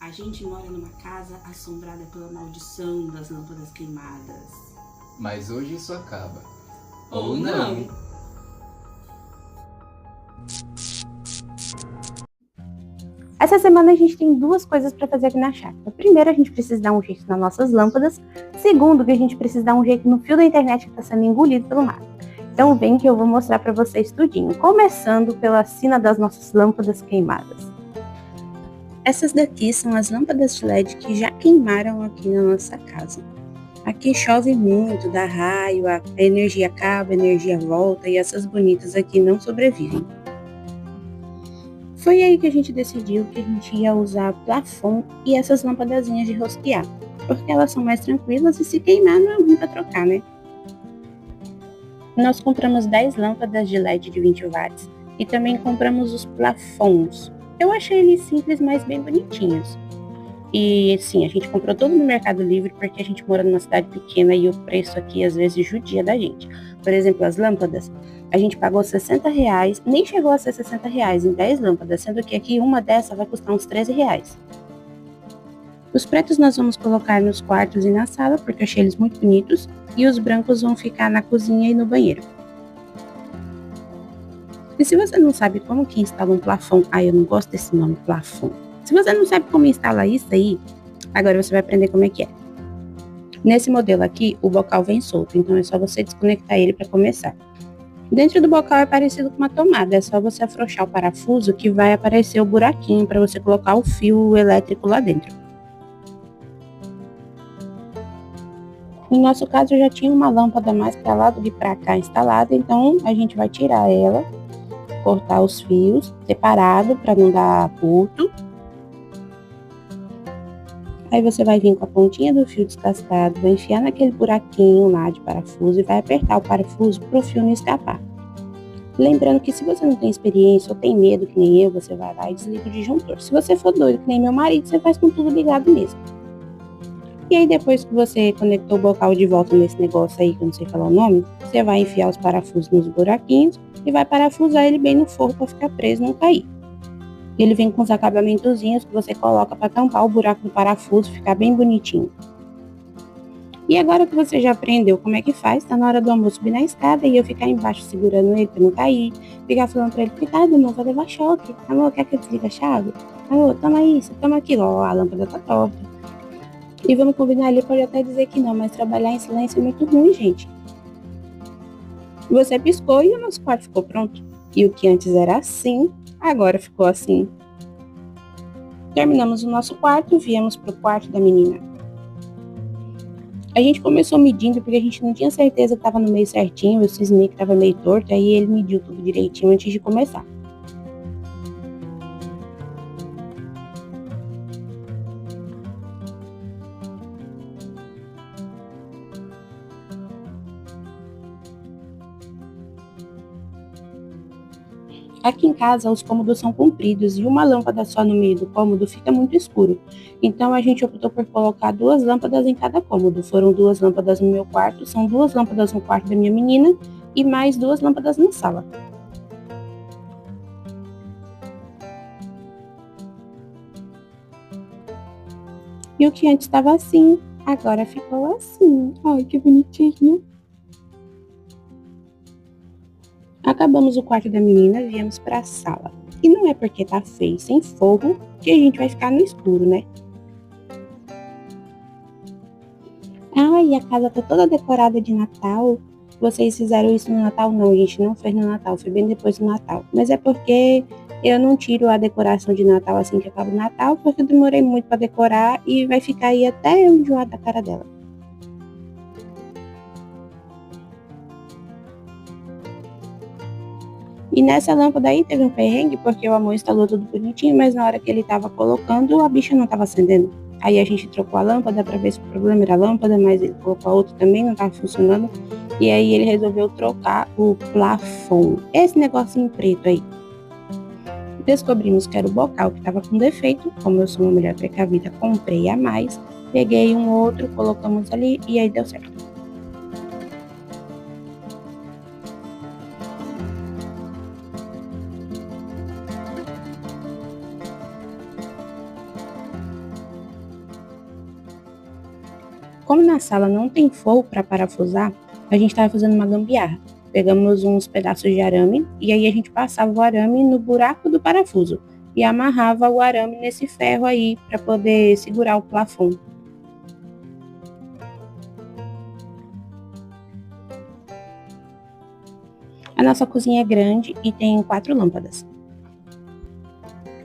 A gente mora numa casa assombrada pela maldição das lâmpadas queimadas. Mas hoje isso acaba. Ou não. Essa semana a gente tem duas coisas para fazer aqui na chácara. Primeiro, a gente precisa dar um jeito nas nossas lâmpadas. Segundo, que a gente precisa dar um jeito no fio da internet que está sendo engolido pelo mar. Então vem que eu vou mostrar para vocês tudinho, começando pela sina das nossas lâmpadas queimadas. Essas daqui são as lâmpadas de LED que já queimaram aqui na nossa casa. Aqui chove muito, dá raio, a energia acaba, a energia volta e essas bonitas aqui não sobrevivem. Foi aí que a gente decidiu que a gente ia usar plafon e essas lâmpadazinhas de rosquear, porque elas são mais tranquilas e se queimar não é ruim para trocar, né? Nós compramos 10 lâmpadas de LED de 20 watts e também compramos os plafons. Eu achei eles simples, mas bem bonitinhos. E sim, a gente comprou tudo no Mercado Livre porque a gente mora numa cidade pequena e o preço aqui às vezes judia da gente. Por exemplo, as lâmpadas, a gente pagou R$60, nem chegou a ser R$60 em 10 lâmpadas, sendo que aqui uma dessa vai custar uns R$13. Os pretos nós vamos colocar nos quartos e na sala, porque eu achei eles muito bonitos, e os brancos vão ficar na cozinha e no banheiro. E se você não sabe como que instala um plafon, eu não gosto desse nome, plafon. Se você não sabe como instalar isso aí, agora você vai aprender como é que é. Nesse modelo aqui, o bocal vem solto, então é só você desconectar ele para começar. Dentro do bocal é parecido com uma tomada, é só você afrouxar o parafuso que vai aparecer o buraquinho para você colocar o fio elétrico lá dentro. No nosso caso, eu já tinha uma lâmpada mais para lá do que para cá instalada, então a gente vai tirar ela, cortar os fios separado para não dar curto. Aí você vai vir com a pontinha do fio descascado, vai enfiar naquele buraquinho lá de parafuso e vai apertar o parafuso para o fio não escapar. Lembrando que se você não tem experiência ou tem medo que nem eu, você vai lá e desliga o disjuntor. Se você for doido que nem meu marido, você faz com tudo ligado mesmo. E aí depois que você conectou o bocal de volta nesse negócio aí, que eu não sei falar o nome, você vai enfiar os parafusos nos buraquinhos e vai parafusar ele bem no forro para ficar preso e não cair. Ele vem com os acabamentozinhos que você coloca para tampar o buraco do parafuso, ficar bem bonitinho. E agora que você já aprendeu como é que faz, tá na hora do almoço subir na escada e eu ficar embaixo segurando ele para não cair, ficar falando para ele, cuidado, amor, vai levar choque. Amor, quer que eu desligue a chave? Amor, toma isso, toma aquilo. Ó, a lâmpada tá torta. E vamos combinar, ele pode até dizer que não, mas trabalhar em silêncio é muito ruim, gente. Você piscou e o nosso quarto ficou pronto. E o que antes era assim, agora ficou assim. Terminamos o nosso quarto e viemos para o quarto da menina. A gente começou medindo porque a gente não tinha certeza que estava no meio certinho, eu cismei que estava meio torto, aí ele mediu tudo direitinho antes de começar. Aqui em casa, os cômodos são compridos e uma lâmpada só no meio do cômodo fica muito escuro. Então, a gente optou por colocar 2 lâmpadas em cada cômodo. Foram 2 lâmpadas no meu quarto, são 2 lâmpadas no quarto da minha menina e mais 2 lâmpadas na sala. E o que antes estava assim, agora ficou assim. Ai, que bonitinho. Acabamos o quarto da menina e viemos para a sala. E não é porque tá feio sem forro que a gente vai ficar no escuro, né? E a casa tá toda decorada de Natal. Vocês fizeram isso no Natal? Não, a gente não fez no Natal, foi bem depois do Natal. Mas é porque eu não tiro a decoração de Natal assim que acaba o Natal, porque eu demorei muito para decorar e vai ficar aí até eu enjoar da cara dela. E nessa lâmpada aí teve um perrengue, porque o amor instalou tudo bonitinho, mas na hora que ele tava colocando, a bicha não tava acendendo. Aí a gente trocou a lâmpada para ver se o problema era a lâmpada, mas ele colocou a outra também, não tava funcionando. E aí ele resolveu trocar o plafon, esse negocinho preto aí. Descobrimos que era o bocal que tava com defeito, como eu sou uma mulher precavida, comprei a mais, peguei um outro, colocamos ali e aí deu certo. Como na sala não tem forro para parafusar, a gente estava fazendo uma gambiarra. Pegamos uns pedaços de arame e aí a gente passava o arame no buraco do parafuso e amarrava o arame nesse ferro aí para poder segurar o plafond. A nossa cozinha é grande e tem 4 lâmpadas.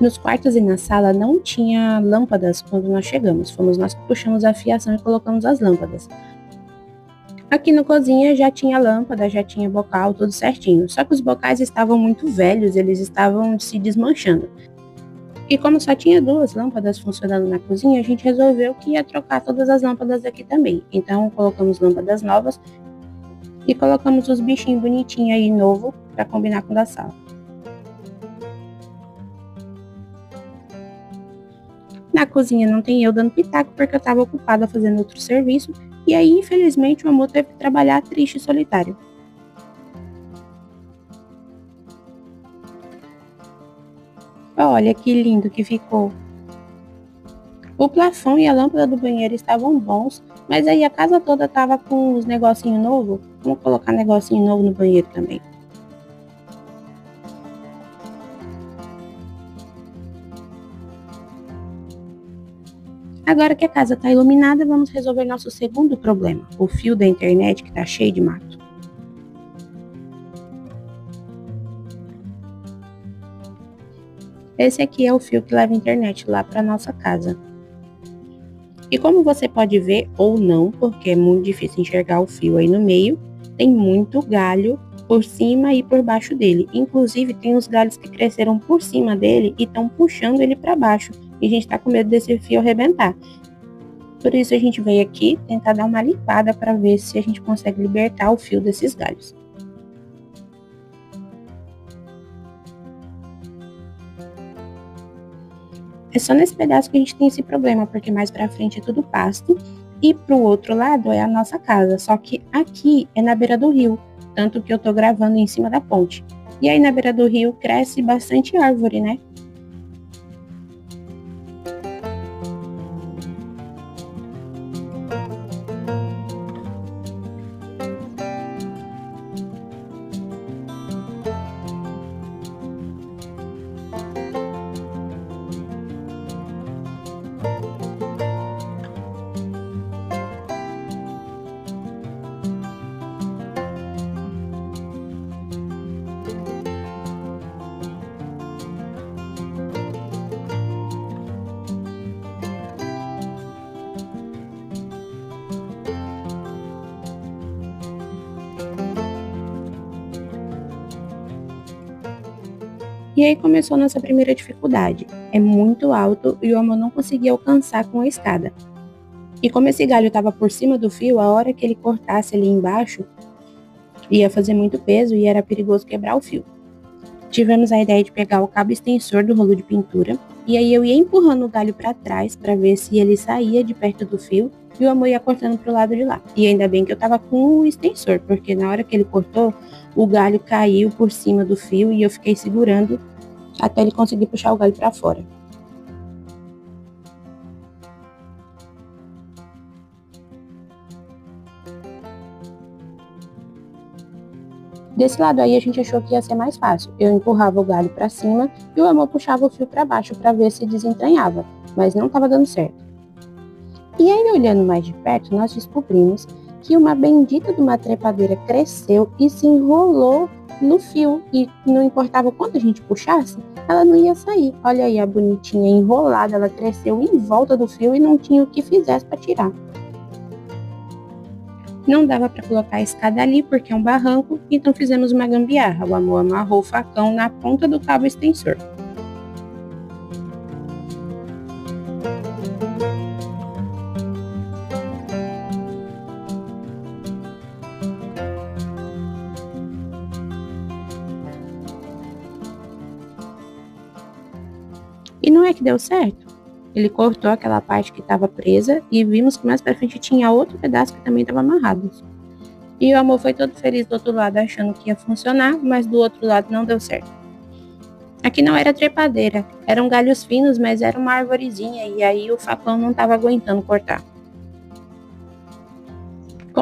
Nos quartos e na sala não tinha lâmpadas quando nós chegamos. Fomos nós que puxamos a fiação e colocamos as lâmpadas. Aqui na cozinha já tinha lâmpada, já tinha bocal, tudo certinho. Só que os bocais estavam muito velhos, eles estavam se desmanchando. E como só tinha 2 lâmpadas funcionando na cozinha, a gente resolveu que ia trocar todas as lâmpadas aqui também. Então colocamos lâmpadas novas e colocamos os bichinhos bonitinhos aí novo para combinar com o da sala. Na cozinha não tem eu dando pitaco porque eu estava ocupada fazendo outro serviço e aí infelizmente o amor teve que trabalhar triste e solitário. Olha que lindo que ficou. O plafond e a lâmpada do banheiro estavam bons, mas aí a casa toda tava com uns negocinho novo. Vamos colocar negocinho novo no banheiro também. Agora que a casa está iluminada, vamos resolver nosso segundo problema, o fio da internet que está cheio de mato. Esse aqui é o fio que leva a internet lá para nossa casa. E como você pode ver, ou não, porque é muito difícil enxergar o fio aí no meio, tem muito galho por cima e por baixo dele. Inclusive, tem os galhos que cresceram por cima dele e estão puxando ele para baixo. E a gente está com medo desse fio arrebentar. Por isso, a gente veio aqui tentar dar uma limpada para ver se a gente consegue libertar o fio desses galhos. É só nesse pedaço que a gente tem esse problema, porque mais pra frente é tudo pasto e pro outro lado é a nossa casa, só que aqui é na beira do rio, tanto que eu tô gravando em cima da ponte. E aí na beira do rio cresce bastante árvore, né? E aí começou a nossa primeira dificuldade. É muito alto e o amor não conseguia alcançar com a escada. E como esse galho estava por cima do fio, a hora que ele cortasse ali embaixo, ia fazer muito peso e era perigoso quebrar o fio. Tivemos a ideia de pegar o cabo extensor do rolo de pintura e aí eu ia empurrando o galho para trás para ver se ele saía de perto do fio e o amor ia cortando pro lado de lá. E ainda bem que eu estava com o extensor, porque na hora que ele cortou, o galho caiu por cima do fio e eu fiquei segurando até ele conseguir puxar o galho para fora. Desse lado aí a gente achou que ia ser mais fácil. Eu empurrava o galho para cima e o amor puxava o fio para baixo para ver se desentranhava, mas não estava dando certo. E aí, olhando mais de perto, nós descobrimos que uma bendita de uma trepadeira cresceu e se enrolou no fio e não importava quanto a gente puxasse, ela não ia sair. Olha aí a bonitinha enrolada, ela cresceu em volta do fio e não tinha o que fizesse para tirar. Não dava para colocar a escada ali porque é um barranco, então fizemos uma gambiarra. O amor amarrou o facão na ponta do cabo extensor. E não é que deu certo. Ele cortou aquela parte que estava presa e vimos que mais para frente tinha outro pedaço que também estava amarrado. E o amor foi todo feliz do outro lado achando que ia funcionar, mas do outro lado não deu certo. Aqui não era trepadeira, eram galhos finos, mas era uma arvorezinha e aí o facão não estava aguentando cortar.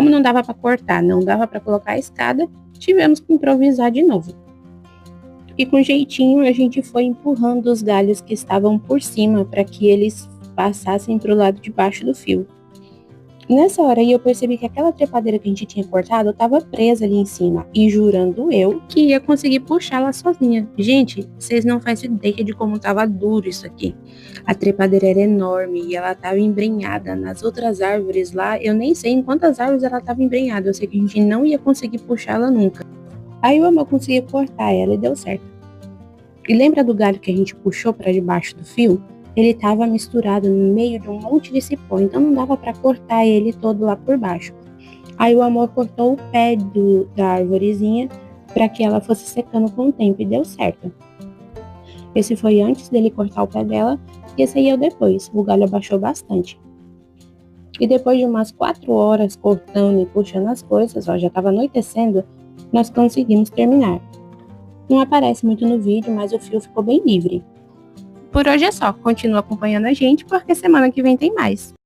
Como não dava para cortar, não dava para colocar a escada, tivemos que improvisar de novo. E com jeitinho a gente foi empurrando os galhos que estavam por cima para que eles passassem para o lado de baixo do fio. Nessa hora aí eu percebi que aquela trepadeira que a gente tinha cortado estava presa ali em cima e jurando eu que ia conseguir puxá-la sozinha. Gente, vocês não fazem ideia de como estava duro isso aqui. A trepadeira era enorme e ela estava embrenhada nas outras árvores lá. Eu nem sei em quantas árvores ela estava embrenhada. Eu sei que a gente não ia conseguir puxá-la nunca. Aí o amor conseguiu cortar ela e deu certo. E lembra do galho que a gente puxou para debaixo do fio? Ele estava misturado no meio de um monte de cipó, então não dava para cortar ele todo lá por baixo. Aí o amor cortou o pé da arvorezinha para que ela fosse secando com o tempo e deu certo. Esse foi antes dele cortar o pé dela e esse aí é o depois. O galho abaixou bastante. E depois de umas 4 horas cortando e puxando as coisas, ó, já estava anoitecendo, nós conseguimos terminar. Não aparece muito no vídeo, mas o fio ficou bem livre. Por hoje é só, continua acompanhando a gente porque semana que vem tem mais.